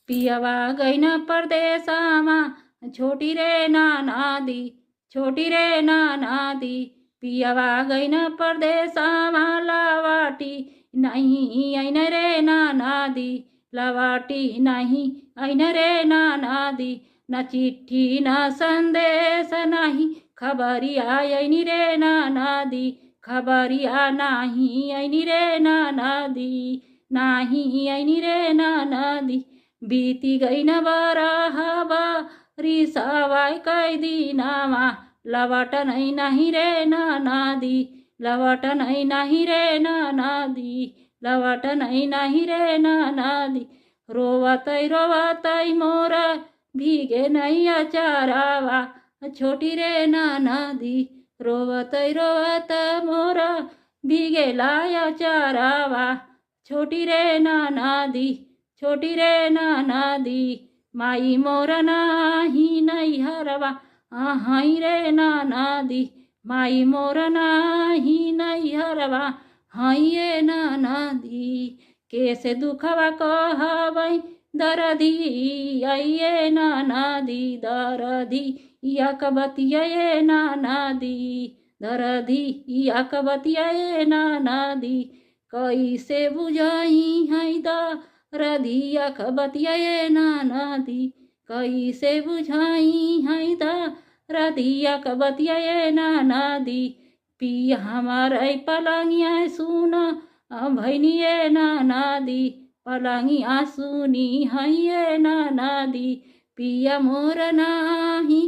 पियवा गईन परदेसमा छोटी रे नानादी, छोटी रे नानादी। पियवा गईन परदेसमा लवाटी नहीं ऐन रे नानादी, लवाटी नहीं ऐन रे नानादी। न चिट्ठी न संदेश नहीं खबरिया ऐनी रे नानादी, खबरिया नहीं ऐनी रे नानादी, नहीं ऐनी रे नानादी। बीती गईन बरहबा रिसावाई कै दिनमा, लवट नहीं रे नानादी, लवट नहीं रे नानादी, लवट नहीं रे नानादी। रोवतै रोवतै मोर भीगे नहीं अचारावा, छोटी रे नानादी। रोवतै रोवत मोर भीगे लाया चारावा, छोटी रे नानादी, छोटी रे नानादी। माई मोर नाही नैहरवा हाई रे नानादी, माई मोर नाही नैहरवा हाई रे नानादी। कैसे दुखवा कहबै दरदी आइए नानादी, दरदी याकबतिये नानादी, दरदी याकबतिये नानादी। कैसे बुझाई है दरदी याकबतिये नानादी, कैसे बुझाई है दरदी याकबतिये नानादी। पिया हमारे पलंगिया सुन भैनिये नानादी, पलंगिया सुनी है नानादी। पिया मोर नाही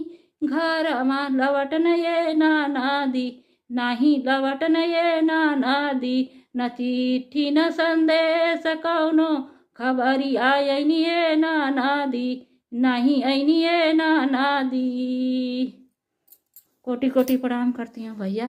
घरमा लवटन ये नानादी, नाही लवटन ये नानादी। न चिट्ठी न संदेश कौनो खबरी आयनी ये नानादी, नहीं ऐनी ये नानादी। कोटि कोटि प्रणाम करती हूँ भैया।